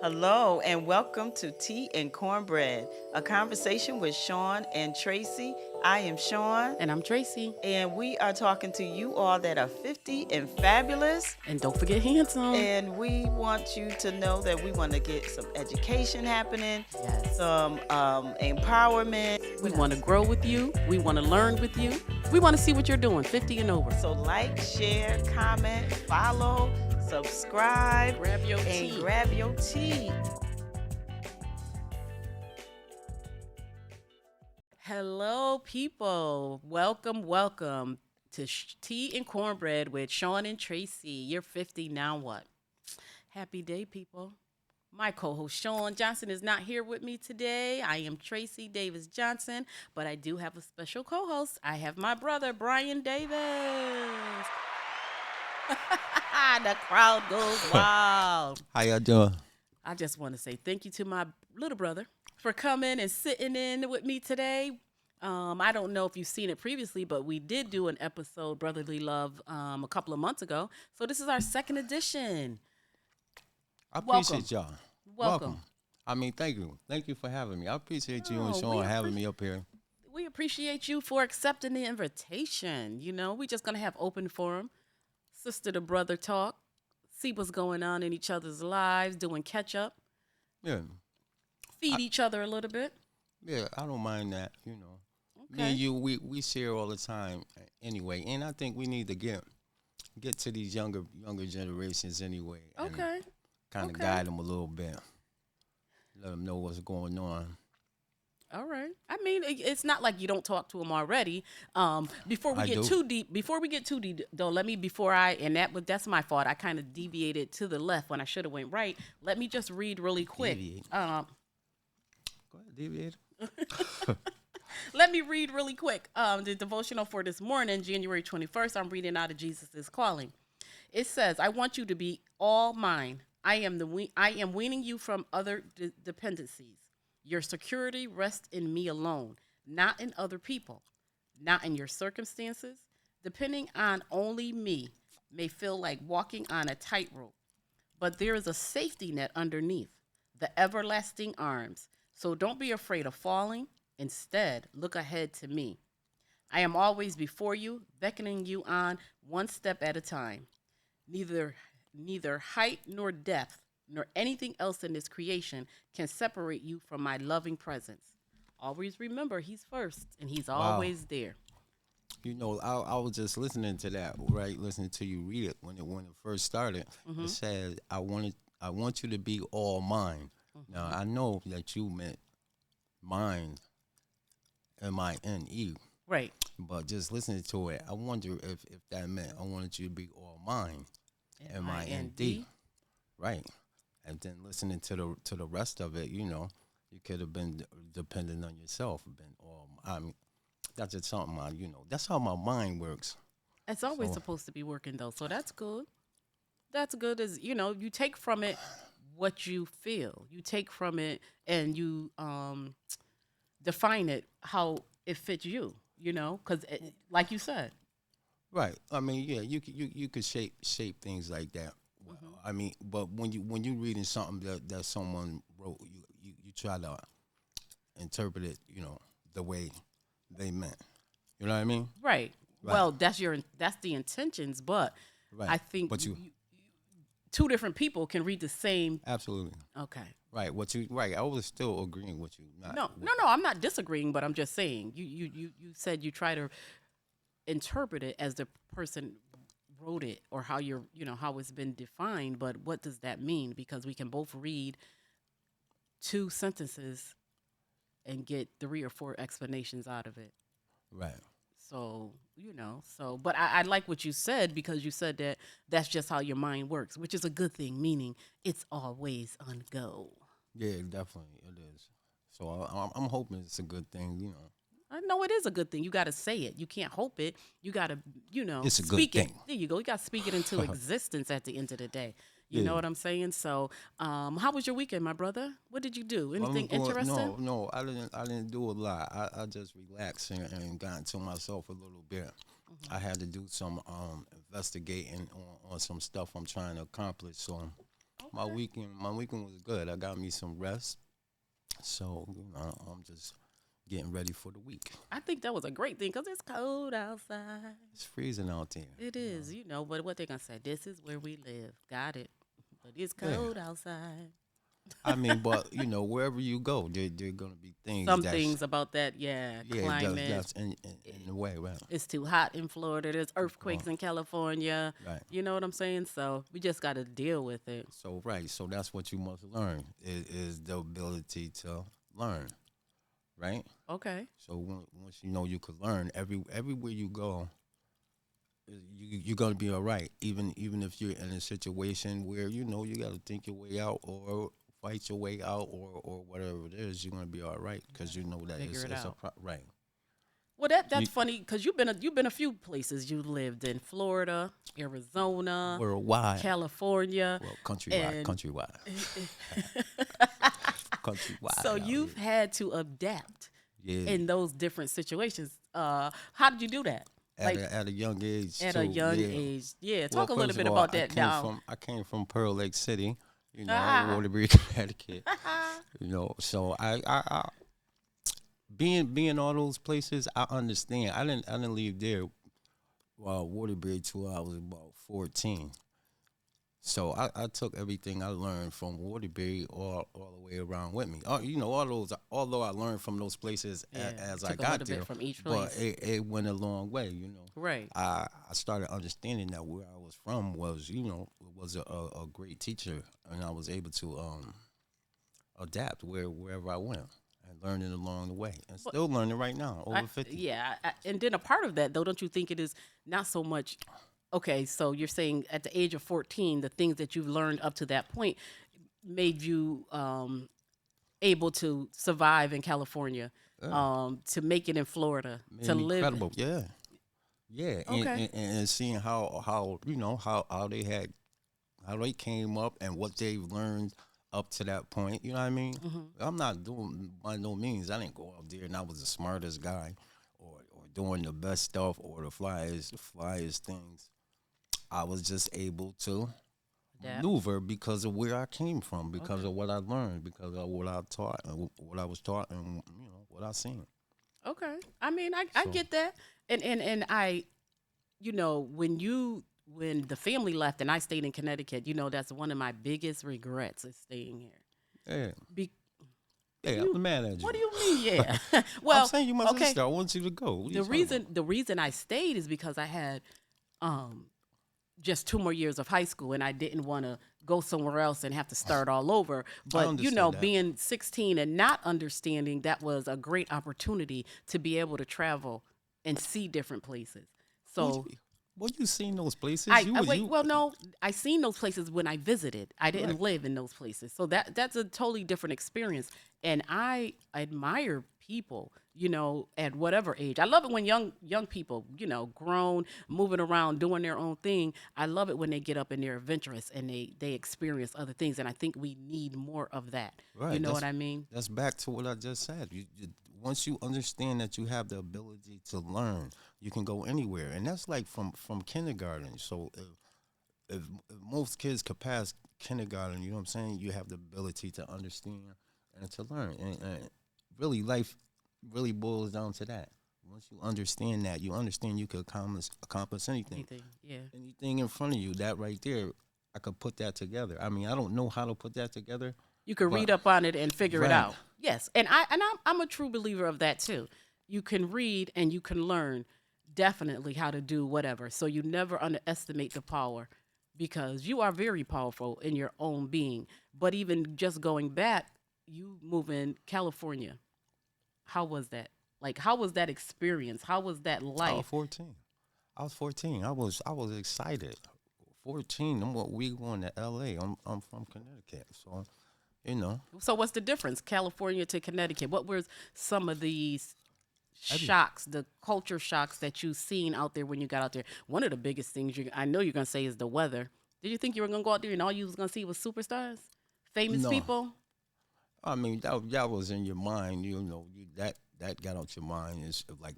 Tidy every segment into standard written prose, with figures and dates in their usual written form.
Hello, and welcome to Tea and Cornbread, a conversation with Sean and Tracy. I am Sean, And I'm Tracy. and we are talking to you all that are 50 and fabulous. And don't forget handsome. And we want you to know that we want to get some education happening, Yes. some empowerment. We want to grow with you. We want to learn with you. We want to see what you're doing, 50 and over. So like, share, comment, follow, subscribe, Grab your and tea. grab your tea. Hello, people. Welcome to Tea and Cornbread with Sean and Tracy. You're 50, now what? Happy day, people. My co-host Sean Johnson is not here with me today. I am Tracy Davis Johnson, but I do have a special co-host. I have my brother, Brian Davis. The crowd goes wild. How y'all doing? I just want to say thank you to my little brother for coming and sitting in with me today. I don't know if you've seen it previously, but we did do an episode, Brotherly Love, a couple of months ago. So this is our second edition. I Welcome. appreciate y'all. Welcome. I mean, thank you. Thank you for having me. I appreciate you and Oh, Sean we having me up here. We appreciate you for accepting the invitation. You know, we're just going to have open forum, sister to brother talk, see what's going on in each other's lives, doing catch up, Yeah. feed each other a little bit. Yeah, I don't mind that, you know. Me Okay. and you, we share all the time anyway. And I think we need to get to these younger generations anyway. Okay. Kind of Okay. guide them a little bit. Let them know what's going on. All right. I mean, it's not like you don't talk to them already. Before we I get do. too deep, though, that's my fault. I kind of deviated to the left when I should have went right. Let me just read really quick. Deviate. Um, Go ahead, deviate. Let me read really quick. The devotional for this morning, January 21st, I'm reading out of Jesus is Calling. It says, I want you to be all mine. I am weaning you from other dependencies. Your security rests in me alone, not in other people, not in your circumstances. Depending on only me may feel like walking on a tightrope, but there is a safety net underneath, the everlasting arms. So don't be afraid of falling. Instead, look ahead to me. I am always before you, beckoning you on one step at a time. Neither height nor depth nor anything else in this creation can separate you from my loving presence. Always remember, he's first and he's always there. You know, I was just listening to that, right? Listening to you read it when it first started. Mm-hmm. It said, I want you to be all mine. Mm-hmm. Now I know that you meant mine, MINE, Right. but just listening to it, I wonder if that meant I wanted you to be all mine, MIND, right? And then listening to the rest of it, you know, you could have been dependent on yourself, been all. I mean, that's just something that's how my mind works. It's always So- supposed to be working though, so that's good. That's good as you take from it what you feel. You take from it and you define it how it fits you. Because like you said. Right. I mean, yeah, you could shape things like that. Well, I mean, but when you reading something that someone wrote, you try to interpret it, the way they meant. You know what I mean? Right. Right. Well, that's the intentions, but Right. I think But you two different people can read the same. absolutely Okay. right. Right. I was still agreeing with you. Not, No, I'm not disagreeing, but I'm just saying you said you try to interpret it as the person wrote it or how how it's been defined, but what does that mean? Because we can both read two sentences and get 3 or 4 explanations out of it. Right. So, but I like what you said because you said that that's just how your mind works, which is a good thing, meaning it's always on go. Yeah, definitely it is. So I'm hoping it's a good thing. I know it is a good thing. You got to say it. You can't hope it. You got to, It's a good speak it. thing. There you go. You got to speak it into existence at the end of the day. You know Yeah. what I'm saying? So, how was your weekend, my brother? What did you do? Anything interesting? No, I didn't do a lot. I just relaxed and got into myself a little bit. Mm-hmm. I had to do some investigating on some stuff I'm trying to accomplish. So my weekend was good. I got me some rest. So, I'm just getting ready for the week. I think that was a great thing because it's cold outside. It's freezing out there. It is, but what they going to say, this is where we live. Got it. But it's cold outside. I mean, but, wherever you go, there are going to be things. Some things about that, climate. That's in the way, right? It's too hot in Florida. There's earthquakes in California. Right. You know what I'm saying? So we just got to deal with it. So, right. So that's what you must learn is the ability to learn, right? Okay. So once you could learn, everywhere you go, you're going to be all right. Even if you're in a situation where, you got to think your way out or fight your way out or whatever it is, you're going to be all right because you know that it's right. Well, that's funny because you've been a few places. You lived in Florida, Arizona, worldwide, California, countrywide. So you've had to adapt in those different situations. How did you do that? At a young age. At a young age, yeah. Talk a little bit about that now. I came from Pearl Lake City, Waterbury, Connecticut. So I being all those places, I understand. I didn't leave there, Waterbury till I was about 14. So I took everything I learned from Waterbury all the way around with me. All those. Although I learned from those places as I got there, from each place. but it went a long way. Right. I started understanding that where I was from was a great teacher, and I was able to adapt wherever I went. And learning along the way, and still learning right now, over 50. Yeah, and then a part of that, though, don't you think it is not so much? Okay, so you're saying at the age of 14, the things that you've learned up to that point made you able to survive in California, to make it in Florida, to live. Incredible, yeah. Okay. And seeing how they came up and what they've learned up to that point, you know what I mean? Mm-hmm. I'm not doing, by no means, I didn't go out there and I was the smartest guy or doing the best stuff or the flyest things. I was just able to maneuver because of where I came from, because of what I learned, because of what I taught and what I was taught and what I seen. Okay. I mean, I get that. And I, when the family left and I stayed in Connecticut, that's one of my biggest regrets is staying here. Yeah. I'm mad at you. What do you mean? Yeah. Well, I'm saying you my sister. I want you to go. The reason I stayed is because I had just 2 more years of high school and I didn't want to go somewhere else and have to start all over. But being 16 and not understanding, that was a great opportunity to be able to travel and see different places. So. Well, you seen those places? No, I seen those places when I visited. I didn't live in those places. So that's a totally different experience. And I admire people, at whatever age. I love it when young people, grown, moving around, doing their own thing. I love it when they get up and they're adventurous and they experience other things. And I think we need more of that. Right. You know what I mean? That's back to what I just said. Once you understand that you have the ability to learn, you can go anywhere. And that's like from kindergarten. So if most kids could pass kindergarten, you know what I'm saying, you have the ability to understand and to learn. And really, life really boils down to that. Once you understand that, you understand you could accomplish anything. Anything in front of you, that right there, I could put that together. I mean, I don't know how to put that together. You could read up on it and figure it out. Yes, and I'm a true believer of that too. You can read and you can learn definitely how to do whatever. So you never underestimate the power, because you are very powerful in your own being. But even just going back, you move in California. How was that? Like, how was that experience? How was that life? I was 14. I was excited. 14. We going to L.A. I'm from Connecticut, so. So what's the difference, California to Connecticut? What were some of these shocks, the culture shocks that you've seen out there when you got out there? One of the biggest things I know you're going to say is the weather. Did you think you were going to go out there and all you was going to see was superstars? Famous people? I mean, that was in your mind. That got out your mind. It's like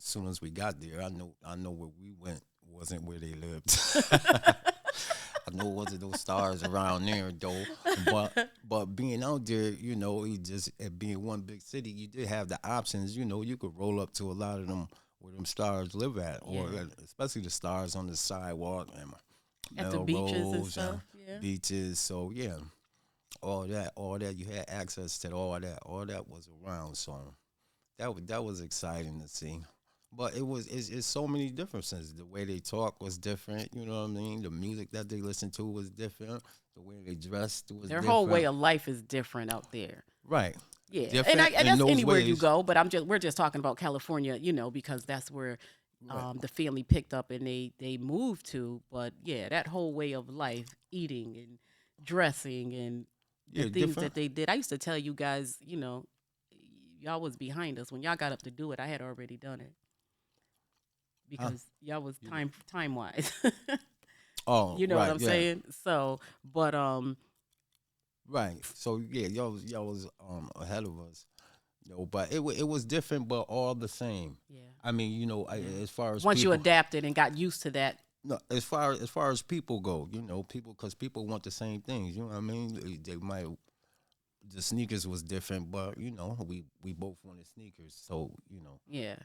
as soon as we got there, I know where we went wasn't where they lived. I know it wasn't those stars around there though, but being out there, you know, it just being one big city, you did have the options. You know, you could roll up to a lot of them where them stars live at, or especially the stars on the sidewalk and At the beaches and Melrose stuff. Yeah. beaches. So yeah, all that you had access to all that was around. So that was exciting to see. But it's so many differences. The way they talk was different. You know what I mean? The music that they listened to was different. The way they dressed was Their different. whole way of life is different out there. Right. Yeah, Different and in that's those anywhere you ways. go. But we're just talking about California, you know, because that's where the family picked up and they moved to. But yeah, that whole way of life, eating and dressing and the Yeah, things different. that they did. I used to tell you guys, you know, y'all was behind us when y'all got up to do it. I had already done it Huh? because y'all was You- time wise. Oh, You know right, what I'm yeah. saying? So, but Right. So yeah, y'all was ahead of us. You know, but it was different, but all the same. yeah. I mean, you know, as far as Once you people, adapted and got used to that, no, as far as people go, you know, people because people want the same things. You know what I mean? They might the sneakers was different, but you know, we both wanted sneakers. So you know, yeah.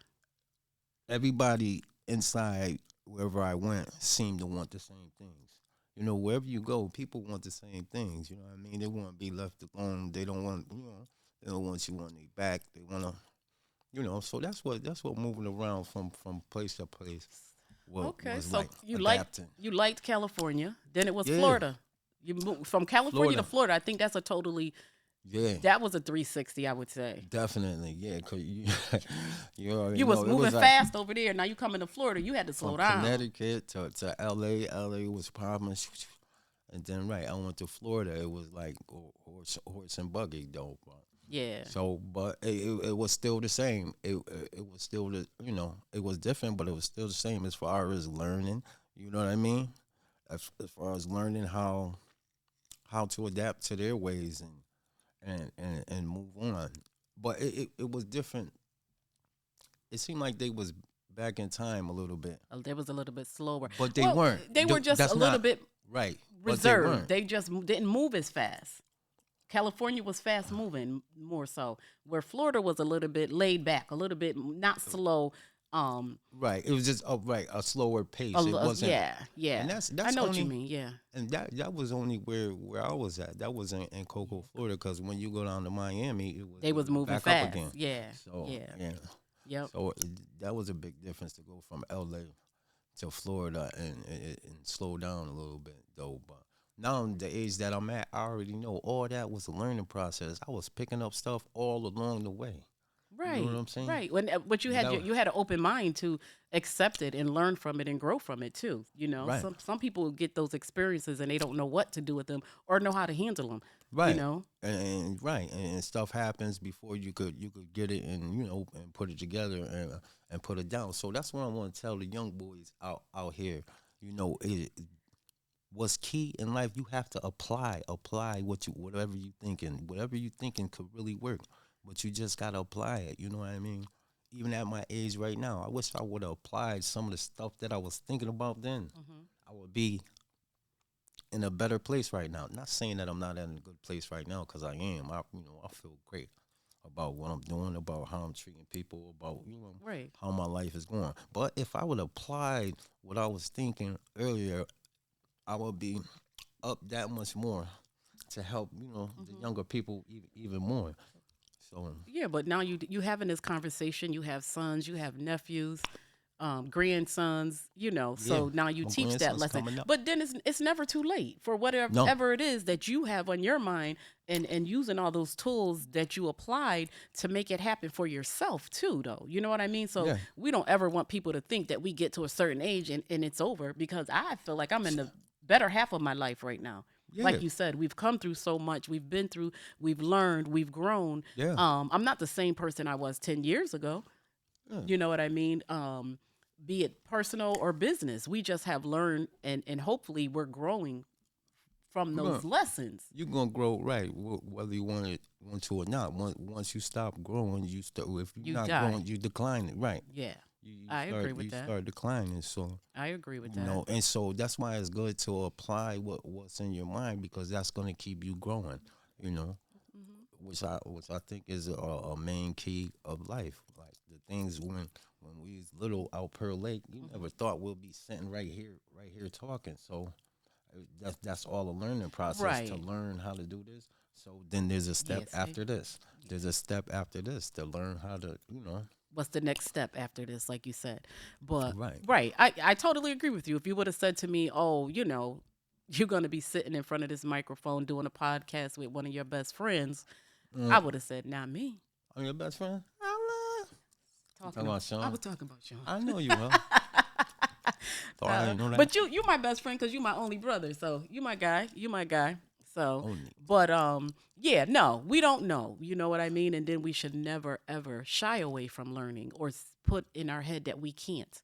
everybody inside wherever I went seemed to want the same things. You know, wherever you go, people want the same things. You know what I mean? They want to be left alone. They don't want, you know, they don't want you on their back. They want to, you know. So that's what moving around from place to place Okay, was so like you adapting. liked California. Then it was Yeah. Florida. You moved from California to Florida. Florida. I think that's a totally Yeah, that was a 360. I would say definitely. Yeah, cause you you already you was know it moving was like fast over there. Now you coming to Florida. You had to slow from down. Connecticut to LA. LA was popping. And then right, I went to Florida. It was like horse and buggy though. But, Yeah, so, but it was still the same. It was still the, you know, it was different, but it was still the same as far as learning. You know what I mean? As far as learning how to adapt to their ways and move on. But it was different. It seemed like they was back in time a little bit, They was a little bit slower. but they Well, weren't. They were just That's a little not bit right. But they reserved. weren't. They just didn't move as fast. California was fast moving more so, where Florida was a little bit laid back, a little bit not slow. Right. It was just a slower pace. It wasn't. Yeah. And that's I know only, what you mean. Yeah, and that was only where I was at. That was in Cocoa, Florida. Because when you go down to Miami, they was moving back fast. up again. Yeah, So yeah, yeah. yep. So that was a big difference to go from LA to Florida and slow down a little bit though. But now the age that I'm at, I already know all that was a learning process. I was picking up stuff all along the way. Right, You know what I'm saying? right. But you And had that you was- had an open mind to accept it and learn from it and grow from it too. You know, Right. some people get those experiences and they don't know what to do with them or know how to handle them. Right. You know, And right, and stuff happens before you could get it and and put it together and put it down. So that's what I want to tell the young boys out here. You know, what's key in life, you have to apply whatever you thinking could really work, but you just gotta apply it. You know what I mean? Even at my age right now, I wish I would have applied some of the stuff that I was thinking about then. I would be in a better place right now. Not saying that I'm not in a good place right now, because I am. I feel great about what I'm doing, about how I'm treating people, about right. how my life is going. But if I would apply what I was thinking earlier, I would be up that much more to help the younger people even more. So Yeah, but now you having this conversation. You have sons, you have nephews, grandsons. You know, so Yeah, now you my teach that grandson's lesson. coming up. But then it's never too late for whatever No. ever it is that you have on your mind, and using all those tools that you applied to make it happen for yourself too. Though you know what I mean. So Yeah. we don't ever want people to think that we get to a certain age and it's over, because I feel like I'm in the better half of my life right now. Yeah. Like you said, we've come through so much. We've been through, we've learned, we've grown. Yeah. I'm not the same person I was 10 years ago. Yeah. You know what I mean? Be it personal or business. We just have learned, and hopefully we're growing from those lessons. You're gonna grow, right? Whether you want to or not. Once you stop growing, if you're You not die. growing, you decline it, right? Yeah. I agree with that. start declining. So I agree with you that. know, and so that's why it's good to apply what's in your mind, because that's going to keep you growing. You know, which I think is a main key of life. Like the things when we was little out Pearl Lake, you never thought we'll be sitting right here talking. So that's all a learning process Right. to learn how to do this. So then there's a step Yes, after this. There's a step after this to learn how to, What's the next step after this, like you said? But Right. right, I totally agree with you. If you would have said to me, "Oh, you're going to be sitting in front of this microphone doing a podcast with one of your best friends," I would have said, "Not me." I'm your best friend. Talking about Sean? I was talking about Sean. I know you will. Thought I didn't know that. But you my best friend because you my only brother. So you my guy. So, Only. but yeah, no, we don't know. You know what I mean? And then we should never ever shy away from learning or put in our head that we can't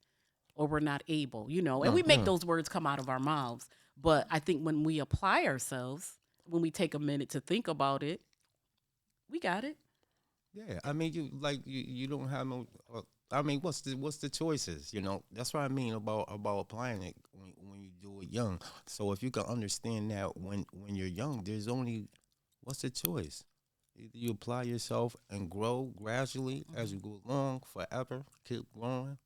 or we're not able. And we make those words come out of our mouths. But I think when we apply ourselves, when we take a minute to think about it, we got it. Yeah, I mean, you don't have no. I mean, what's the choices? That's what I mean about applying it when you do it young. So if you can understand that when you're young, there's only what's the choice? Either you apply yourself and grow gradually as you go along, forever, keep growing,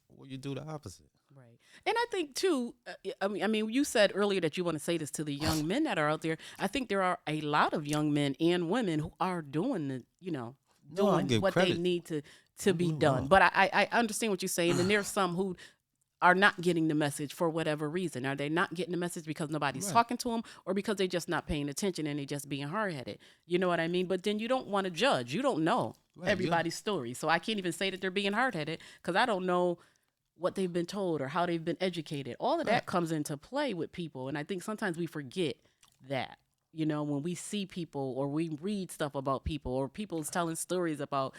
or you do the opposite. Right. And I think too, I mean, you said earlier that you want to say this to the young men that are out there. I think there are a lot of young men and women who are doing doing what they need to be done. But I understand what you're saying. And there's some who are not getting the message for whatever reason. Are they not getting the message because nobody's talking to them, or because they're just not paying attention and they're just being hard-headed? You know what I mean? But then you don't want to judge. You don't know everybody's story. So I can't even say that they're being hard-headed because I don't know what they've been told or how they've been educated. All of that comes into play with people. And I think sometimes we forget that, when we see people or we read stuff about people or people's telling stories about,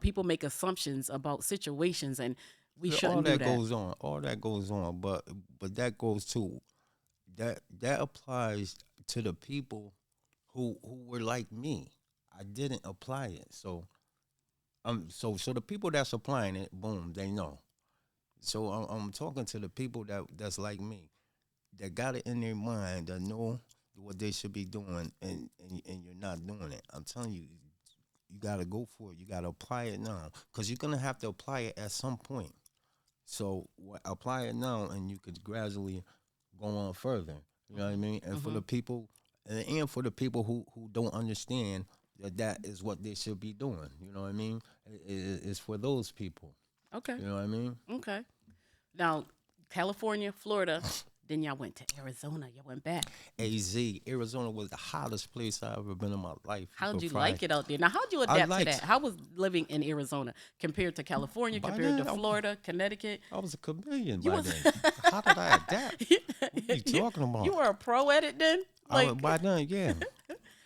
people make assumptions about situations, and we shouldn't do that. All that goes on. But that goes to, that applies to the people who were like me. I didn't apply it. So the people that's applying it, boom, they know. So I'm talking to the people that's like me, that got it in their mind, that know what they should be doing, and you're not doing it. I'm telling you, you got to go for it. You got to apply it now, because you're going to have to apply it at some point. So apply it now, and you could gradually go on further. You know what I mean? And for the people, and for the people who don't understand that is what they should be doing. You know what I mean? It's for those people. Okay. You know what I mean? Okay. Now, California, Florida, then y'all went to Arizona. Y'all went back. AZ, Arizona was the hottest place I've ever been in my life. How'd you like it out there? Now, how'd you adapt to that? How was living in Arizona compared to California, compared to Florida, Connecticut? I was a chameleon by then. How did I adapt? What are you talking about? You were a pro at it then? By then, yeah.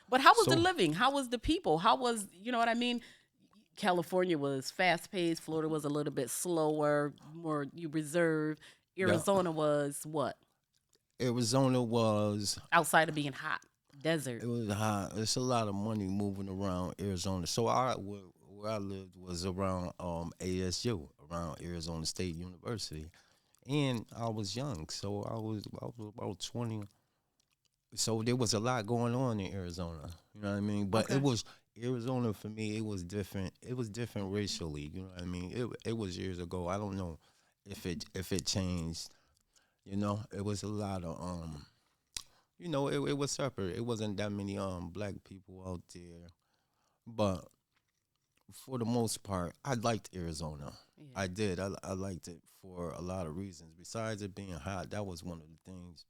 But how was the living? How was the people? How was, you know what I mean? California was fast-paced. Florida was a little bit slower, more reserved. Arizona was what? Arizona was... outside of being hot, desert. It was hot. It's a lot of money moving around Arizona. So where I lived was around ASU, around Arizona State University. And I was young, so I was about 20. So there was a lot going on in Arizona. You know what I mean? But it was... Arizona, for me, it was different. It was different racially. You know what I mean? It was years ago. I don't know if it changed. It was a lot of it was separate. It wasn't that many black people out there, but for the most part, I liked Arizona. Yeah. I did. I liked it for a lot of reasons. Besides it being hot, that was one of the things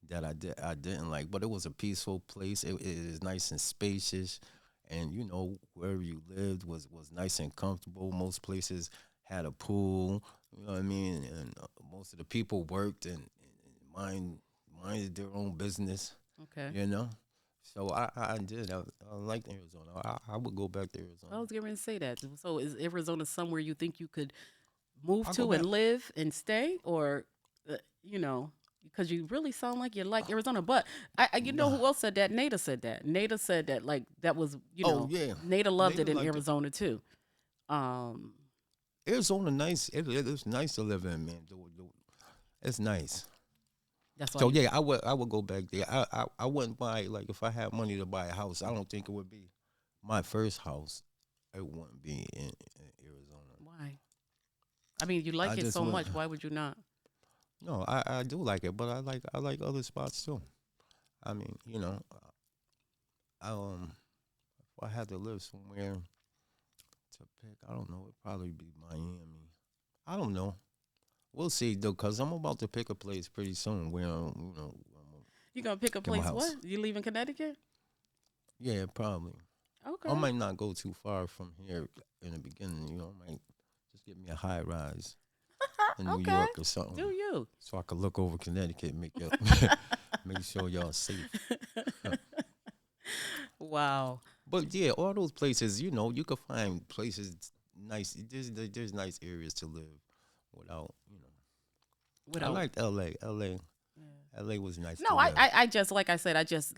that I didn't like. But it was a peaceful place. It is nice and spacious, and wherever you lived was nice and comfortable. Most places had a pool. You know what I mean? And most of the people worked and minded their own business. Okay. So I did. I liked Arizona. I would go back to Arizona. I was going to say that. So is Arizona somewhere you think you could move to and live and stay, or because you really sound like you like Arizona. But you know who else said that? Nada said that. Nada said that, like, that was, Nada loved it in Arizona too. Arizona nice. It's nice to live in, man. It's nice. That's why. So yeah, I would go back there. I wouldn't buy, like, if I had money to buy a house. I don't think it would be my first house. It wouldn't be in Arizona. Why? I mean, you I like it just so wouldn't. much. Why would you not? No, I do like it, but I like other spots too. I mean, if I had to live somewhere to pick, I don't know. It'd probably be Miami. I don't know. We'll see though, cause I'm about to pick a place pretty soon where You gonna pick a get my place? house. What? You leaving Connecticut? Yeah, probably. Okay. I might not go too far from here in the beginning. I might just get me a high rise in New Okay. York or something, Do you? so I could look over Connecticut and make sure y'all safe. Wow. But yeah, all those places, you could find places nice. There's nice areas to live without. I Without. liked L.A. L.A. Yeah. L.A. was nice. No, to live. I just, like I said, just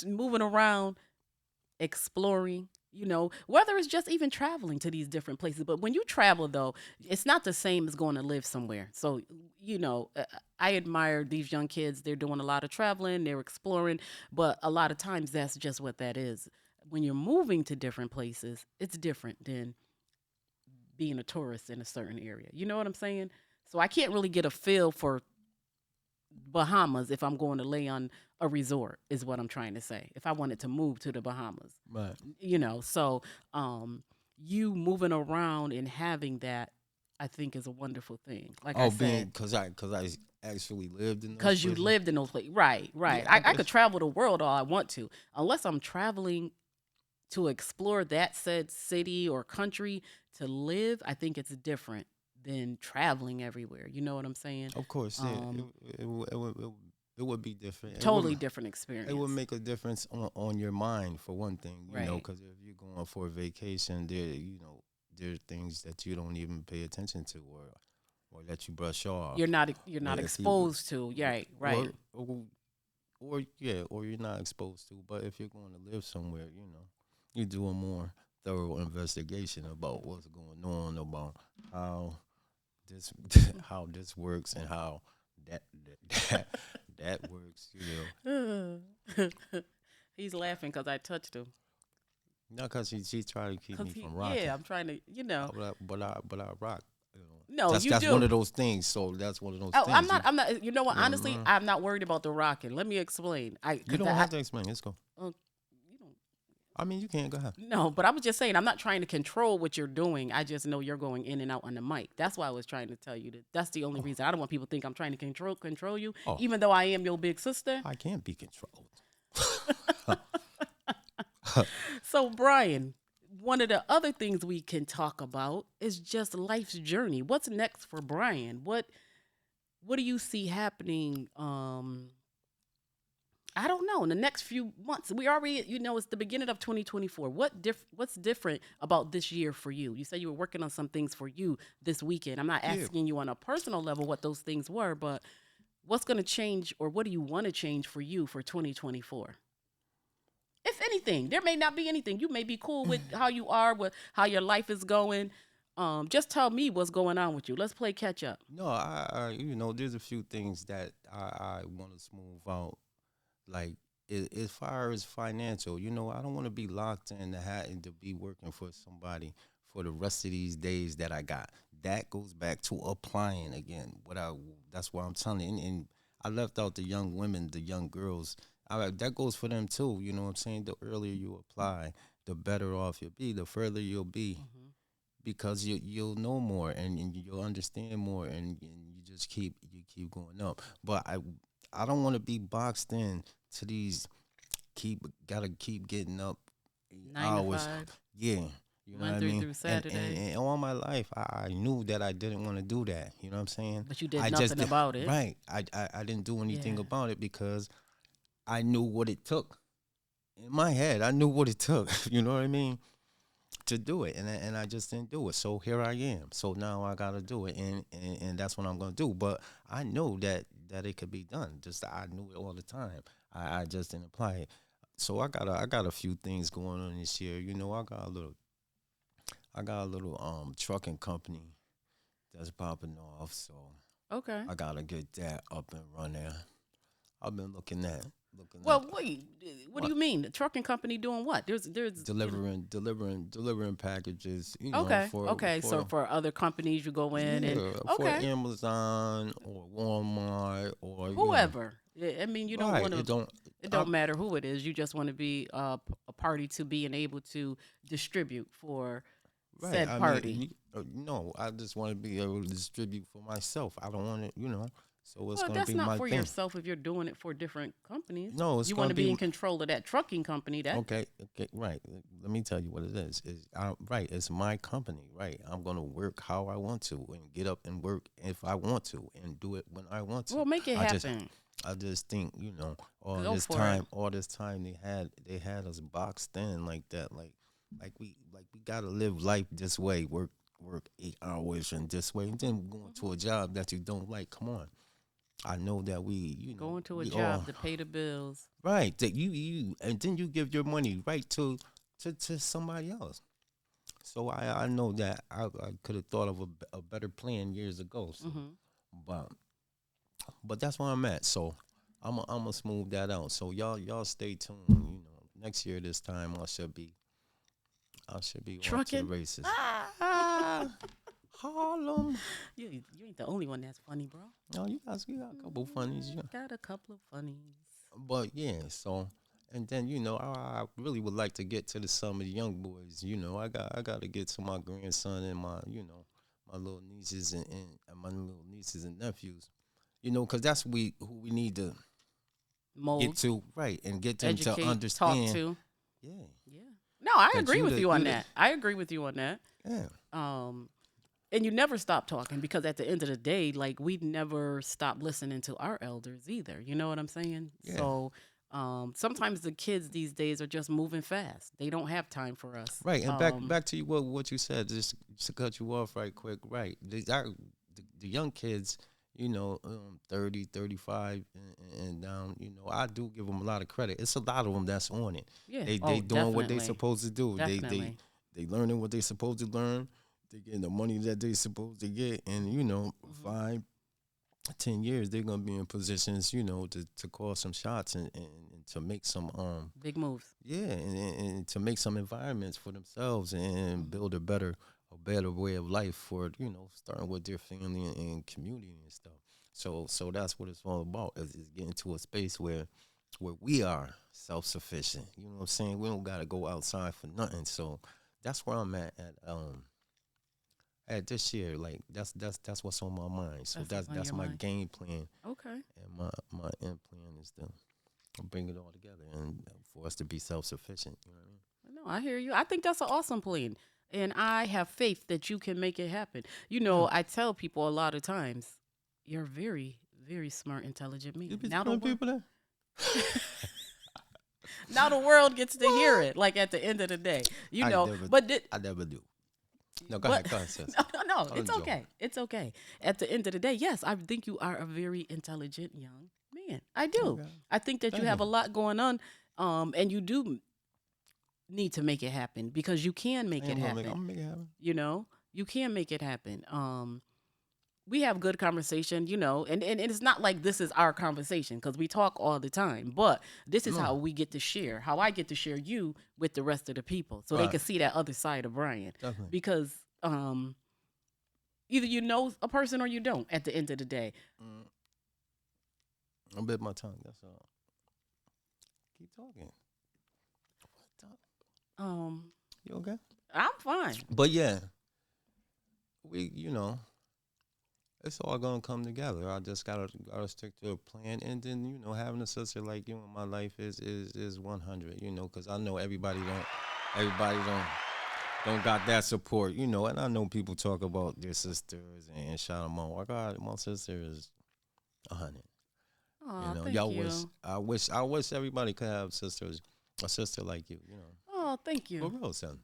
moving around, exploring, whether it's just even traveling to these different places. But when you travel, though, it's not the same as going to live somewhere. So, I admire these young kids. They're doing a lot of traveling, they're exploring, but a lot of times that's just what that is. When you're moving to different places, it's different than being a tourist in a certain area. You know what I'm saying? So I can't really get a feel for Bahamas if I'm going to lay on a resort, is what I'm trying to say. If I wanted to move to the Bahamas, Right. so you moving around and having that, I think, is a wonderful thing. Like I said, because I actually lived in those because you places. lived in those places. Right. Yeah, I could travel the world all I want to, unless I'm traveling to explore that said city or country to live. I think it's different than traveling everywhere. You know what I'm saying? Of course, yeah. It would be different. Totally different experience. It would make a difference on your mind, for one thing, Right. because if you're going for a vacation, there are things that you don't even pay attention to or that you brush off. You're not Yeah, if you- exposed to. Yeah, right. Or you're not exposed to. But if you're going to live somewhere, you do a more thorough investigation about what's going on, about how this how this works and how that works. He's laughing because I touched him. Not because she's trying to keep me from rocking. Yeah, I'm trying to, But I rock. No, that's you do. one of those things. So that's one of those Oh, things. I'm not. You know what? Honestly, I'm not worried about the rocking. Let me explain. You don't have to explain. Let's go. You don't. I mean, you can't. Go ahead. No, but I was just saying, I'm not trying to control what you're doing. I just know you're going in and out on the mic. That's why I was trying to tell you that. That's the only reason. I don't want people to think I'm trying to control you, even though I am your big sister. I can't be controlled. So, Brian, one of the other things we can talk about is just life's journey. What's next for Brian? What do you see happening? I don't know. In the next few months, we already, it's the beginning of 2024. What's different about this year for you? You said you were working on some things for you this weekend. I'm not asking you on a personal level what those things were, but what's going to change, or what do you want to change for you for 2024? If anything, there may not be anything. You may be cool with how you are, with how your life is going. Just tell me what's going on with you. Let's play catch up. No, I there's a few things that I want to smooth out. Like, as far as financial, I don't want to be locked in the hat and to be working for somebody for the rest of these days that I got. That goes back to applying again. That's why I'm telling you. And I left out the young women, the young girls. That goes for them too. You know what I'm saying? The earlier you apply, the better off you'll be, the further you'll be. Mm-hmm. Because you'll know more and you'll understand more, and you just keep going up. But I don't want to be boxed in to these gotta keep getting up 9 hours. to 5. Yeah. You know what I Monday mean? through Saturday. And all my life, I knew that I didn't want to do that. You know what I'm saying? But you did nothing about it. Right. I didn't do anything about it because I knew what it took. In my head, I knew what it took. You know what I mean? To do it. And I just didn't do it. So here I am. So now I got to do it. And that's what I'm going to do. But I know that it could be done. Just I knew it all the time. I just didn't apply it. so I got a few things going on this year. You know, I got a little trucking company that's popping off. So Okay. I gotta get that up and running. I've been looking Well, at wait. What do what you mean? The trucking company doing what? There's. delivering packages. You know, Okay. Okay. So for other companies, you go in and for okay, Amazon or Walmart or whoever. I mean, you don't right. want to. It I, don't matter who it is. You just want to be a party to being able to distribute for right. said I party. mean, no, I just want to be able to distribute for myself. I don't want to, so it's Well, gonna that's be not my for thing. yourself if you're doing it for different companies. No, it's You want gonna to be be in control of that trucking company. That okay. Okay, right. Let me tell you what it is. Right. It's my company. Right. I'm gonna work how I want to and get up and work if I want to and do it when I want to. well, make it I just happen. I just think, Go for it. all this time they had us boxed in like that, like we gotta live life this way, work 8 hours and this way, and then going to a job that you don't like. Come on, I know that Going to a we job all to pay the bills. right that you and then you give your money right to somebody else. So I know that I could have thought of a better plan years ago. So, Hmm. but But that's where I'm at. So I'm gonna smooth that out. So y'all stay tuned. Next year this time I should be off to the Trucking. races. Ah, Harlem. You ain't the only one that's funny, bro. No, you got a couple funnies. Yeah. Got a couple of funnies. But yeah, so and then I really would like to get to some of the young boys. I got to get to my grandson and my little nieces and my little nieces and nephews. Because that's who we need to get Mold, to right and get them to educate, talk understand. to. Yeah, Yeah. No, I that agree with you on the that. I agree with you on that. yeah. And you never stop talking because at the end of the day, like we never stop listening to our elders either. You know what I'm saying? Yeah. So sometimes the kids these days are just moving fast. They don't have time for us. Right, and back to you what you said, just to cut you off right quick. Right, the young kids, 30, 35 and down. I do give them a lot of credit. It's a lot of them that's on it. Yeah. They doing what they definitely. supposed to do. Definitely. They learning what they supposed to learn. They getting the money that they supposed to get, and 5-10 years they're gonna be in positions, to call some shots and to make some Big moves. yeah, and to make some environments for themselves and build a better way of life for starting with their family and community and stuff. So that's what it's all about is getting to a space where we are self-sufficient. You know what I'm saying? We don't gotta go outside for nothing. So that's where I'm at this year. Like that's what's on my mind. So That's what's on that's your my mind. game plan, Okay. and my end plan is to bring it all together and for us to be self-sufficient. You know what I mean? No, I hear you. I think that's an awesome plan. And I have faith that you can make it happen. I tell people a lot of times, you're very, very smart, intelligent man. You be Now telling people that? now the world gets to hear it. Like at the end of the day, I never do. No, go ahead, sis. No, I'm it's joking. okay. It's okay. At the end of the day, yes, I think you are a very intelligent young man. I do. Okay. I think that you Thank have you. a lot going on, and you do need to make it happen because you can make it I'm happen. gonna make it happen. You can make it happen. We have good conversation, and it's not like this is our conversation because we talk all the time, but this is No. how we get to share, how I get to share you with the rest of the people so they Right. can see that other side of Brian. Definitely. Because either you know a person or you don't at the end of the day. I bit my tongue. That's all. Keep talking. You okay? I'm fine. But yeah, it's all gonna come together. I just gotta stick to a plan, and then having a sister like you in my life is 100. Because I know everybody don't got that support. And I know people talk about their sisters and shout them out. My sister is 100. Oh, thank y'all you. I wish everybody could have a sister like you. Oh, thank For you. real, son.